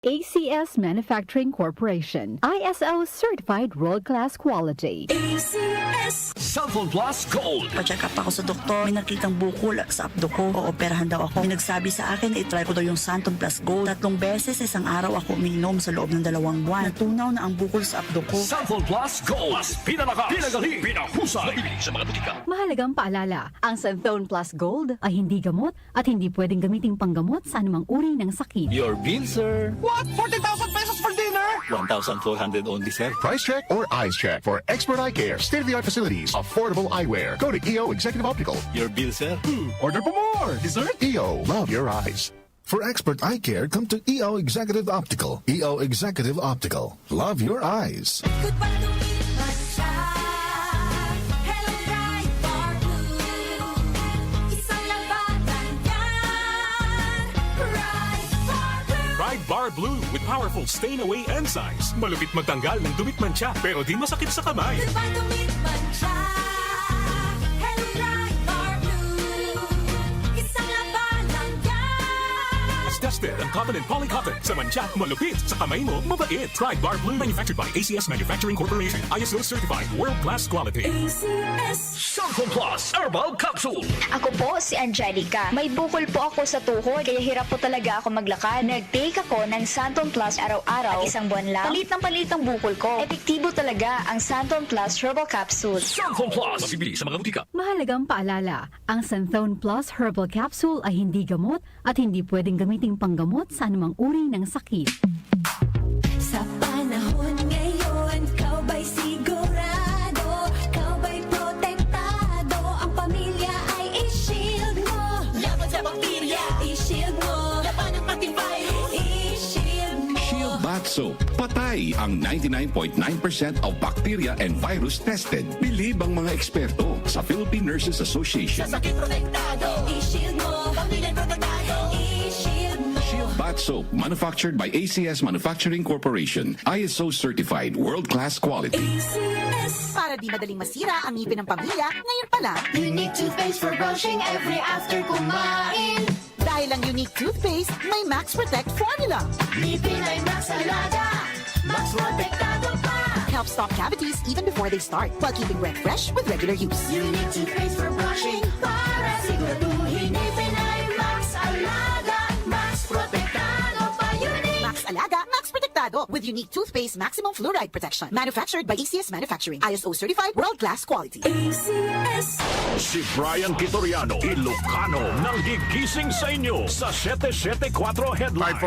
ACS Manufacturing Corporation. ISO certified world-class quality. ACS Cellphone Plus Gold. Pa-check up ako sa doktor. May nakitang bukol sa abdo ko. Ooperahan daw ako. May nagsabi sa akin na itry ko daw yung Santon Plus Gold. 3 beses isang araw ako umiinom sa loob ng 2 buwan. Natunaw na ang bukol sa abdo ko. Cellphone Plus Gold. Mas pinalakas, pinagaling, pinahusay. Nabibili sa mga butika. Mahalagang paalala, ang Santhone Plus Gold ay hindi gamot at hindi pwedeng gamiting panggamot sa anumang uri ng sakit. Your bill, sir. What? 40,000 pesos for dinner? 1,400 only, sir. Price check or eyes check for expert eye care, state-of-the-art facilities, affordable eyewear. Go to EO Executive Optical. Your bill, sir. Order for more. Dessert? EO. Love your eyes. For expert eye care, come to EO Executive Optical. EO Executive Optical. Love your eyes. Goodbye to me, Masya. Hello, bright bar blue. Isang labanan yan. Bright bar blue. Pride Bar Blue with powerful stain-away enzymes. Malupit magtanggal ng dumit mancha pero di masakit sa kamay. Goodbye to me, Masya. Hello, bright bar blue. Isang labanan yan. As tested ang cotton and polycotton sa mancha, malupit sa kamay mo, mabait. Pride Bar Blue manufactured by ACS Manufacturing Corporation. ISO certified world-class quality. ACS Cellphone Plus Herbal Capsule. Ako po si Angelica. May bukol po ako sa tuhod, kaya hirap po talaga ako maglakad. Nag-take ako ng Santon Plus araw-araw at 1 buwan lang. Palit ang bukol ko. Epektibo talaga ang Santon Plus Herbal Capsule. Cellphone Plus. Mabibili sa mga butika. Mahalagang paalala, ang Santhone Plus Herbal Capsule ay hindi gamot at hindi pwedeng gamiting panggamot sa anumang uri ng sakit. Sa panahon ngayon, kau ba'y sigurado? Kau ba'y protektado? Ang pamilya ay i-shield mo. Laban sa bakterya, i-shield mo. Laban ng pati virus, i-shield mo. Shield Bath Soap. Patay ang 99.9% of bacteria and virus tested. Bilib ang mga eksperto sa Philippine Nurses Association. Sa sakit protektado, i-shield mo. Pamilya protektado, i-shield mo. Shield Bath Soap, manufactured by ACS Manufacturing Corporation. ISO certified world-class quality. ACS. Para di madaling masira ang ngipin ng pamilya, ngayon pa lang, Unique toothpaste for brushing every after kumain. dahil ang unique toothpaste, may Max Protect formula. Ngipin ay Max Alaga. Max protektado pa. Help stop cavities even before they start, while keeping breath fresh with regular use. Unique toothpaste for brushing para siguraduhin ngipin ay Max Alaga. Max protektado pa. Unique. Max Alaga, Max Protectado with unique toothpaste maximum fluoride protection. Manufactured by ACS Manufacturing. ISO certified world-class quality. ACS. Si Brian Kitoriano, Ilocano, nang gigising sa inyo sa 774 Headline.